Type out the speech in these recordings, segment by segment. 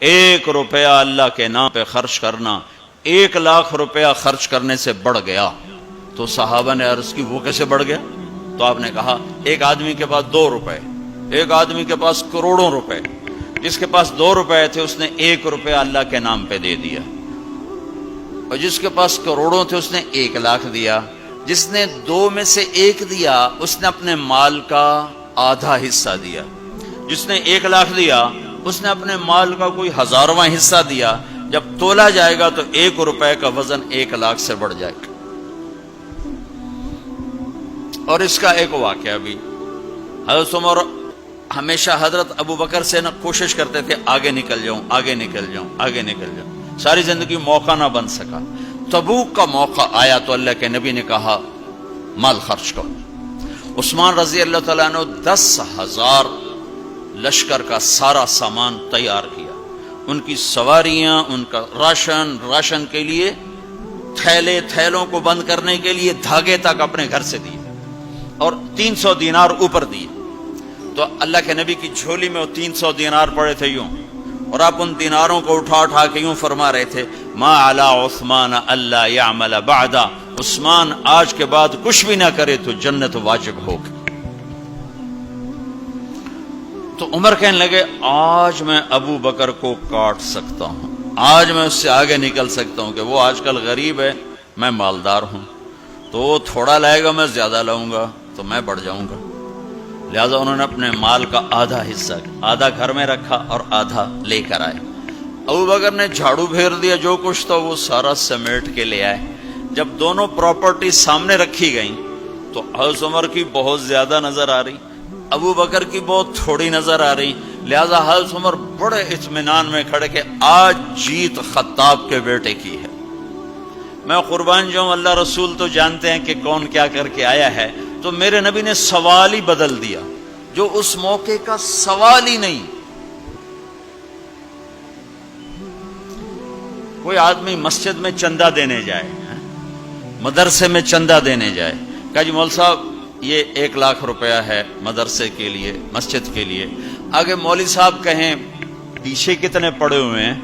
ایک روپیہ اللہ کے نام پہ خرچ کرنا 1,00,000 روپیہ خرچ کرنے سے بڑھ گیا۔ تو صحابہ نے عرض کی وہ کیسے بڑھ گیا؟ تو آپ نے کہا ایک آدمی کے پاس 2 روپے، ایک آدمی کے پاس کروڑوں روپے، جس کے پاس 2 روپے تھے اس نے 1 روپیہ اللہ کے نام پہ دے دیا، اور جس کے پاس کروڑوں تھے اس نے 1,00,000 دیا۔ جس نے 2 میں سے 1 دیا اس نے اپنے مال کا آدھا حصہ دیا، جس نے 1,00,000 دیا اس نے اپنے مال کا کوئی 1000واں حصہ دیا۔ جب تولا جائے گا تو 1 روپے کا وزن 1,00,000 سے بڑھ جائے گا۔ اور اس کا ایک واقعہ بھی، حضرت عمر ہمیشہ حضرت ابو بکر سے نہ کوشش کرتے تھے آگے نکل جاؤں، آگے نکل جاؤں، آگے نکل جاؤں، ساری زندگی موقع نہ بن سکا۔ تبوک کا موقع آیا تو اللہ کے نبی نے کہا مال خرچ کرو۔ عثمان رضی اللہ تعالیٰ نے 10,000 لشکر کا سارا سامان تیار کیا، ان کی سواریاں، ان کا راشن کے لیے تھیلوں کو بند کرنے کے لیے دھاگے تک اپنے گھر سے دیے، اور 300 دینار اوپر دیے۔ تو اللہ کے نبی کی جھولی میں وہ 300 دینار پڑے تھے یوں، اور آپ ان دیناروں کو اٹھا کے یوں فرما رہے تھے ما علی عثمان اللہ یعمل بعدا، عثمان آج کے بعد کچھ بھی نہ کرے تو جنت واجب ہوگی۔ تو عمر کہنے لگے آج میں ابو بکر کو کاٹ سکتا ہوں، آج میں اس سے آگے نکل سکتا ہوں کہ وہ آج کل غریب ہے، میں مالدار ہوں، تو وہ تھوڑا لائے گا میں زیادہ لاؤں گا تو میں بڑھ جاؤں گا۔ لہذا انہوں نے اپنے مال کا آدھا حصہ، آدھا گھر میں رکھا اور آدھا لے کر آئے۔ ابو بکر نے جھاڑو پھیر دیا، جو کچھ تھا وہ سارا سمیٹ کے لے آئے۔ جب دونوں پراپرٹی سامنے رکھی گئیں تو حضرت عمر کی بہت زیادہ نظر آ رہی، ابو بکر کی بہت تھوڑی نظر آ رہی۔ لہذا حضرت عمر بڑے اطمینان میں کھڑے کہ آج جیت خطاب کے بیٹے کی ہے، میں قربان جاؤں، اللہ رسول تو جانتے ہیں کہ کون کیا کر کے آیا ہے۔ تو میرے نبی نے سوال ہی بدل دیا، جو اس موقع کا سوال ہی نہیں۔ کوئی آدمی مسجد میں چندہ دینے جائے، مدرسے میں چندہ دینے جائے، کہا جی مول صاحب یہ 1,00,000 روپیہ ہے مدرسے کے لیے، مسجد کے لیے۔ آگے مولوی صاحب کہیں پیچھے کتنے پڑے ہوئے ہیں،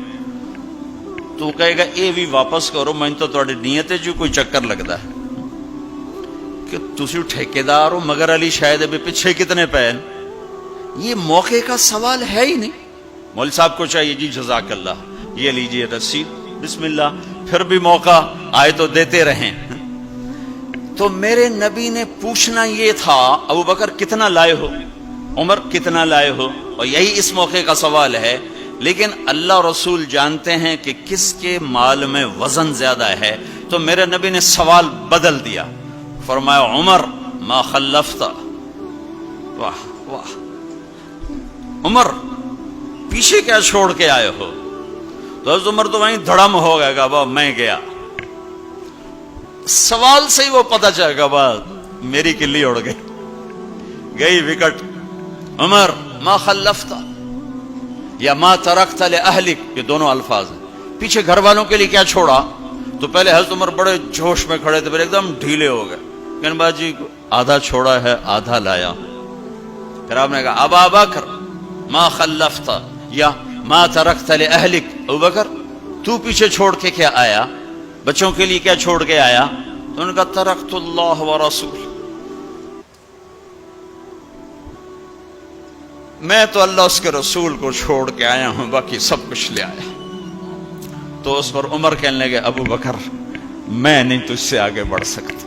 تو کہے گا یہ بھی واپس کرو، میں تو تھوڑی نیت ہے جو کوئی چکر لگتا ہے کہ تسی ٹھیکیدار ہو، مگر علی شاید ابھی پیچھے کتنے پے ہیں۔ یہ موقع کا سوال ہے ہی نہیں۔ مولوی صاحب کو چاہیے جی جزاک اللہ، یہ لیجیے رسید، بسم اللہ، پھر بھی موقع آئے تو دیتے رہیں۔ تو میرے نبی نے پوچھنا یہ تھا ابو بکر کتنا لائے ہو، عمر کتنا لائے ہو، اور یہی اس موقع کا سوال ہے۔ لیکن اللہ رسول جانتے ہیں کہ کس کے مال میں وزن زیادہ ہے، تو میرے نبی نے سوال بدل دیا، فرمایا عمر ما خلفت، واہ واہ عمر پیچھے کیا چھوڑ کے آئے ہو؟ تو حضرت عمر تو وہیں دھڑم ہو گئے گا، میں گیا، سوال سے ہی وہ پتہ چلے گا، میری کلی اڑ گئی وکٹ۔ عمر ما خلفت یا ما ترکت لأہلک، یہ دونوں الفاظ ہیں، پیچھے گھر والوں کے لیے کیا چھوڑا؟ تو پہلے حضرت عمر بڑے جوش میں کھڑے تھے، پھر ایک دم ڈھیلے ہو گئے، کہنے باجی آدھا چھوڑا ہے آدھا لایا۔ پھر آپ نے کہا ابا بکر ما خلفت یا ما ترکت لأہلک، ابو بکر تو پیچھے چھوڑ کے کیا آیا، بچوں کے لیے کیا چھوڑ کے آیا؟ تو انہوں نے کہا ترکت اللہ ورسول، میں تو اللہ اس کے رسول کو چھوڑ کے آیا ہوں، باقی سب کچھ لے آیا۔ تو اس پر عمر کہنے لگے ابو بکر میں نہیں تجھ سے آگے بڑھ سکتا،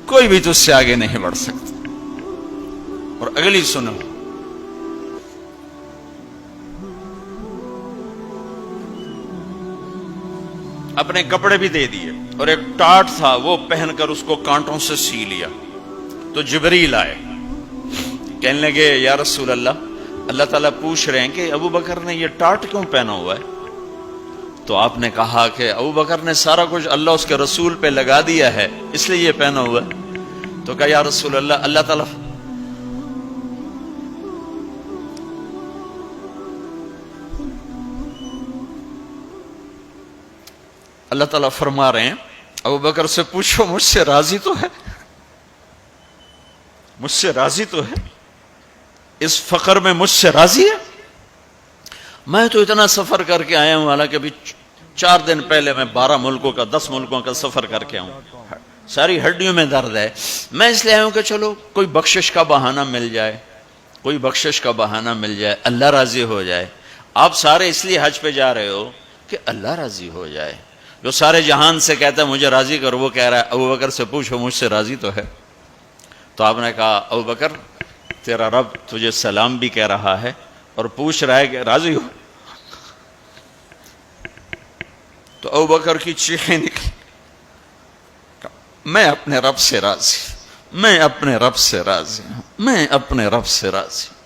کوئی بھی تجھ سے آگے نہیں بڑھ سکتا۔ اور اگلی سنو، اپنے کپڑے بھی دے دیے اور ایک ٹاٹ تھا وہ پہن کر اس کو کانٹوں سے سی لیا۔ تو جبریل آئے، کہنے لگے یا رسول اللہ، اللہ تعالیٰ پوچھ رہے ہیں کہ ابو بکر نے یہ ٹاٹ کیوں پہنا ہوا ہے؟ تو آپ نے کہا کہ ابو بکر نے سارا کچھ اللہ اس کے رسول پہ لگا دیا ہے اس لیے یہ پہنا ہوا ہے۔ تو کہا یا رسول اللہ، اللہ تعالیٰ فرما رہے ہیں ابو بکر سے پوچھو مجھ سے راضی تو ہے، مجھ سے راضی تو ہے، اس فقر میں مجھ سے راضی ہے؟ میں تو اتنا سفر کر کے آیا ہوں، حالانکہ ابھی 4 دن پہلے میں 12 ملکوں کا 10 ملکوں کا سفر کر کے آؤں، ساری ہڈیوں میں درد ہے، میں اس لیے آیا ہوں کہ چلو کوئی بخشش کا بہانہ مل جائے، کوئی بخشش کا بہانہ مل جائے، اللہ راضی ہو جائے۔ آپ سارے اس لیے حج پہ جا رہے ہو کہ اللہ راضی ہو جائے۔ جو سارے جہان سے کہتا ہے مجھے راضی کر، وہ کہہ رہا ہے ابو بکر سے پوچھو مجھ سے راضی تو ہے۔ تو آپ نے کہا ابو بکر تیرا رب تجھے سلام بھی کہہ رہا ہے اور پوچھ رہا ہے کہ راضی ہو؟ تو ابو بکر کی چیخیں نکلی، میں اپنے رب سے راضی، میں اپنے رب سے راضی ہوں، میں اپنے رب سے راضی ہوں۔